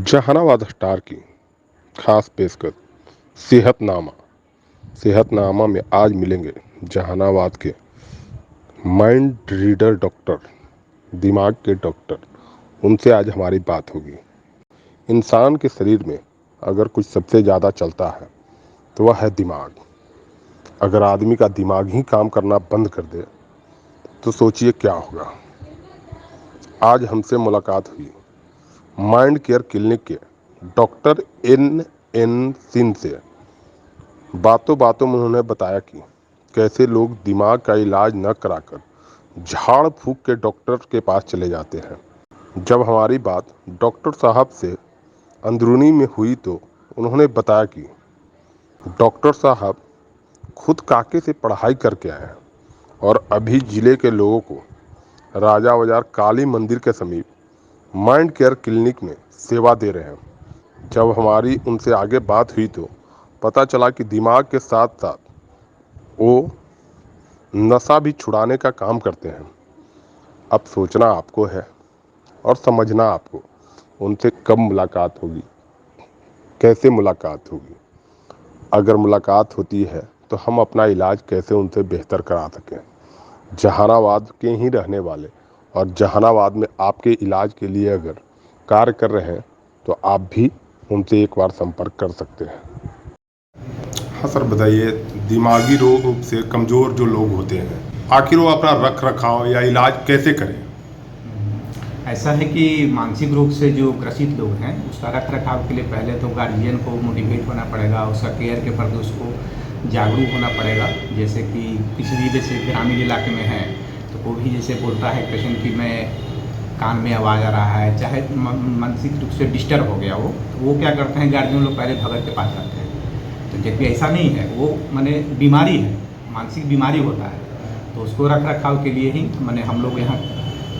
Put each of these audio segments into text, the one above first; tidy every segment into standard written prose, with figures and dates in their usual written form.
Jehanabad star की खास पेशकश सेहतनामा। सेहतनामा में आज मिलेंगे जहानाबाद के माइंड रीडर डॉक्टर, दिमाग के डॉक्टर। उनसे आज हमारी बात होगी। इंसान के शरीर में अगर कुछ सबसे ज़्यादा चलता है तो वह है दिमाग। अगर आदमी का दिमाग ही काम करना बंद कर दे तो सोचिए क्या होगा। आज हमसे मुलाकात हुई माइंड केयर क्लिनिक के डॉक्टर एन सिंह से। बातों बातों में उन्होंने बताया कि कैसे लोग दिमाग का इलाज न कराकर झाड़ फूंक के डॉक्टर के पास चले जाते हैं। जब हमारी बात डॉक्टर साहब से अंदरूनी में हुई तो उन्होंने बताया कि डॉक्टर साहब खुद काके से पढ़ाई करके आए हैं और अभी जिले के लोगों को राजा बाजार काली मंदिर के समीप माइंड केयर क्लिनिक में सेवा दे रहे हैं। जब हमारी उनसे आगे बात हुई तो पता चला कि दिमाग के साथ साथ वो नशा भी छुड़ाने का काम करते हैं। अब सोचना आपको है और समझना आपको। उनसे कब मुलाकात होगी, कैसे मुलाकात होगी। अगर मुलाकात होती है तो हम अपना इलाज कैसे उनसे बेहतर करा सकें। जहानाबाद के ही रहने वाले और जहानाबाद में आपके इलाज के लिए अगर कार्य कर रहे हैं तो आप भी उनसे एक बार संपर्क कर सकते हैं। हाँ सर, बताइए, दिमागी रोग से कमज़ोर जो लोग होते हैं आखिर वो अपना रख रखाव या इलाज कैसे करें? ऐसा है कि मानसिक रोग से जो ग्रसित लोग हैं उसका रख रखाव के लिए पहले तो गार्जियन को मोटिवेट होना पड़ेगा, उसका केयर के प्रति उसको जागरूक होना पड़ेगा। जैसे कि किसी भी जैसे ग्रामीण इलाके में है तो कोई भी जैसे बोलता है पेशेंट कि मैं कान में आवाज़ आ रहा है, चाहे मानसिक रूप से डिस्टर्ब हो गया हो, तो वो क्या करते हैं गार्जियन लोग पहले भगत के पास जाते हैं। तो जबकि ऐसा नहीं है, वो माने बीमारी है, मानसिक बीमारी होता है, तो उसको रख रखाव के लिए ही माने हम लोग यहाँ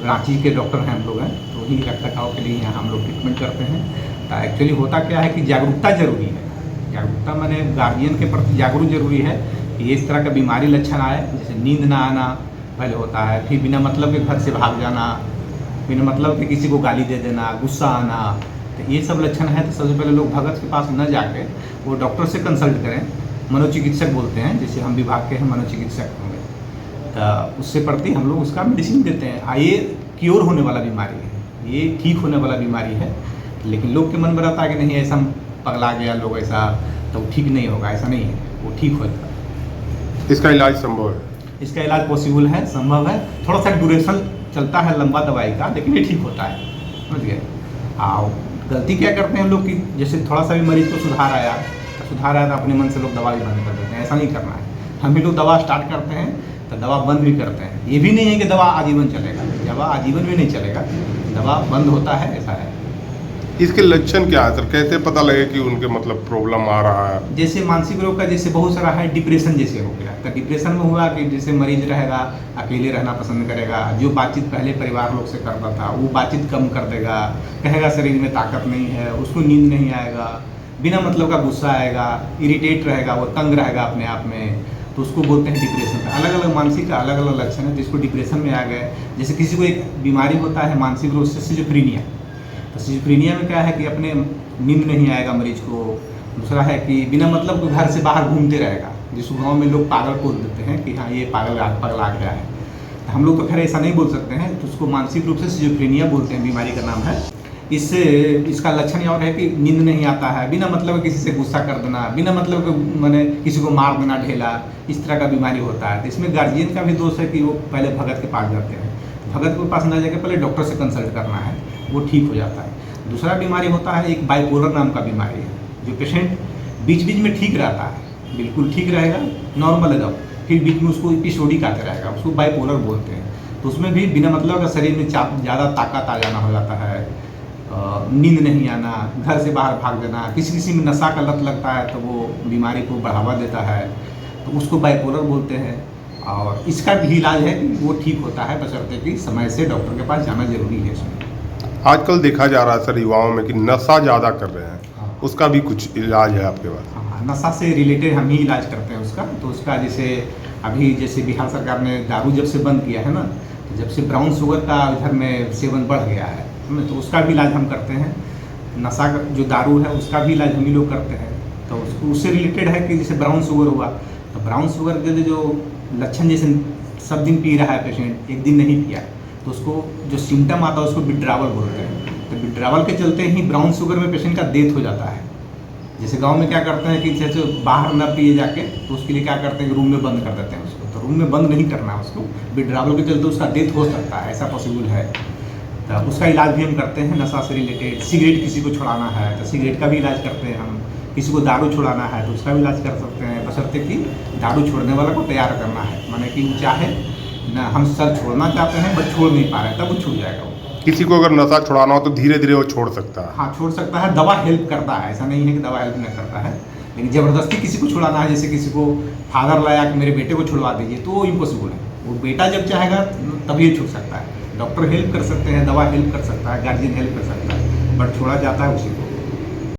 रांची के डॉक्टर हैं, हम लोग हैं, तो ही रख रखाव के लिए यहाँ हम लोग ट्रीटमेंट करते हैं। तो एक्चुअली होता क्या है कि जागरूकता जरूरी है। जागरूकता माने गार्जियन के प्रति जागरूक जरूरी है कि इस तरह का बीमारी लक्षण आए, जैसे नींद ना आना पहले होता है, फिर बिना मतलब के घर से भाग जाना, बिना मतलब के किसी को गाली दे देना, गुस्सा आना, तो ये सब लक्षण है। तो सबसे पहले लोग भगत के पास न जाके वो डॉक्टर से कंसल्ट करें। मनोचिकित्सक बोलते हैं, जैसे हम विभाग के हैं मनोचिकित्सक होंगे, तो उससे प्रति हम लोग उसका मेडिसिन देते हैं। ये क्योर होने वाला बीमारी है, ये ठीक होने वाला बीमारी है। लेकिन लोग के मन में रहता है कि नहीं ऐसा पगला गया लोग, ऐसा तो ठीक नहीं होगा, ऐसा नहीं है, वो ठीक होता है। इसका इलाज संभव है? इसका इलाज पॉसिबल है, संभव है। थोड़ा सा ड्यूरेशन चलता है लंबा दवाई का, लेकिन ये ठीक होता है, समझ गए। गलती क्या करते हैं लोग कि जैसे थोड़ा सा भी मरीज को सुधार आया तो अपने मन से लोग दवा भी बंद कर देते हैं। ऐसा नहीं करना है। हम भी लोग दवा स्टार्ट करते हैं तो दवा बंद भी करते हैं। ये भी नहीं है कि दवा आजीवन चलेगा, दवा आजीवन भी नहीं चलेगा, दवा बंद होता है, ऐसा है। इसके लक्षण क्या है सर? कैसे पता लगे कि उनके मतलब प्रॉब्लम आ रहा है? जैसे मानसिक रोग का जैसे बहुत सारा है, डिप्रेशन जैसे हो गया, तो डिप्रेशन में हुआ कि जैसे मरीज रहेगा, अकेले रहना पसंद करेगा, जो बातचीत पहले परिवार लोग से करता था वो बातचीत कम कर देगा, कहेगा शरीर में ताकत नहीं है, उसको नींद नहीं आएगा, बिना मतलब का गुस्सा आएगा, इरिटेट रहेगा, वो तंग रहेगा अपने आप में, तो उसको बोलते हैं डिप्रेशन। अलग अलग मानसिक का अलग अलग लक्षण है, जिसको डिप्रेशन में आ गए। जैसे किसी को एक बीमारी होता है मानसिक रोग से, सिजोफ्रेनिया। तो सिजोफ्रेनिया में क्या है कि अपने नींद नहीं आएगा मरीज को। दूसरा है कि बिना मतलब के घर से बाहर घूमते रहेगा, जिसको गांव में लोग पागल बोल देते हैं कि हाँ ये पागल आ गया है। तो हम लोग तो खैर ऐसा नहीं बोल सकते हैं, तो उसको मानसिक रूप से सिजोफ्रेनिया बोलते हैं, बीमारी का नाम है। इससे इसका लक्षण ये और है कि नींद नहीं आता है, बिना मतलब किसी से गुस्सा कर देना, बिना मतलब के मैंने किसी को मार देना, ढेला, इस तरह का बीमारी होता है। तो इसमें गार्जियन का भी दोष है कि वो पहले भगत के पास जाते हैं। भगत के पास ना जाकर पहले डॉक्टर से कंसल्ट करना है, वो ठीक हो जाता है। दूसरा बीमारी होता है एक बाइपोलर नाम का बीमारी है, जो पेशेंट बीच बीच में ठीक रहता है, बिल्कुल ठीक रहेगा, नॉर्मल एकदम, फिर बीच में उसको एपिसोडिक आते रहेगा, उसको बाइपोलर बोलते हैं। तो उसमें भी बिना मतलब का शरीर में ज़्यादा ताकत आ जाना हो जाता है, नींद नहीं आना, घर से बाहर भाग देना, किसी में नशा का लत लगता है तो वो बीमारी को बढ़ावा देता है, तो उसको बाइपोलर बोलते हैं। और इसका भी इलाज है कि वो ठीक होता है, बशर्ते कि समय से डॉक्टर के पास जाना जरूरी है इसमें। आजकल देखा जा रहा है सर युवाओं में कि नशा ज़्यादा कर रहे हैं, उसका भी कुछ इलाज है आपके पास? हाँ, नशा से रिलेटेड हम ही इलाज करते हैं उसका। तो उसका जैसे अभी जैसे बिहार सरकार ने दारू जब से बंद किया है ना, तो जब से ब्राउन शुगर का इधर में सेवन बढ़ गया है, तो उसका भी इलाज हम करते हैं। नशा जो दारू है उसका भी इलाज हम ही लोग करते हैं। तो उससे रिलेटेड है कि जैसे ब्राउन शुगर हुआ, तो ब्राउन शुगर के जो लक्षण, जैसे सब दिन पी रहा है पेशेंट, एक दिन नहीं पिया, तो उसको जो सिम्टम आता है उसको विड्रावल बोलते हैं। तो विड्रावल के चलते ही ब्राउन शुगर में पेशेंट का डेथ हो जाता है। जैसे गांव में क्या करते हैं कि जैसे बाहर न पिए जाके, तो उसके लिए क्या करते हैं कि रूम में बंद कर देते हैं उसको। तो रूम में बंद नहीं करना है उसको, विड्रावल के चलते उसका डेथ हो सकता है, ऐसा पॉसिबल है। तो उसका इलाज भी हम करते हैं नशा से रिलेटेड। सिगरेट किसी को छुड़ाना है तो सिगरेट का भी इलाज करते हैं हम। किसी को दारू छुड़ाना है तो उसका भी इलाज कर सकते हैं, बशर्ते कि दारू छोड़ने वाला को तैयार करना है, माने कि वो चाहे ना, हम सर छोड़ना चाहते हैं बट छोड़ नहीं पा रहे, तब वो छूट जाएगा वो। किसी को अगर नशा छुड़ाना हो तो धीरे धीरे वो छोड़ सकता है। हाँ, छोड़ सकता है, दवा हेल्प करता है, ऐसा नहीं है कि दवा हेल्प नहीं करता है। लेकिन ज़बरदस्ती किसी को छुड़ाना है, जैसे किसी को फादर लाया कि मेरे बेटे को छुड़वा दीजिए, तो वो इम्पॉसिबल है। वो बेटा जब चाहेगा तभी छूट सकता है। डॉक्टर हेल्प कर सकते हैं, दवा हेल्प कर सकता है, गार्जियन हेल्प कर सकता है, बट छोड़ा जाता है उसी को।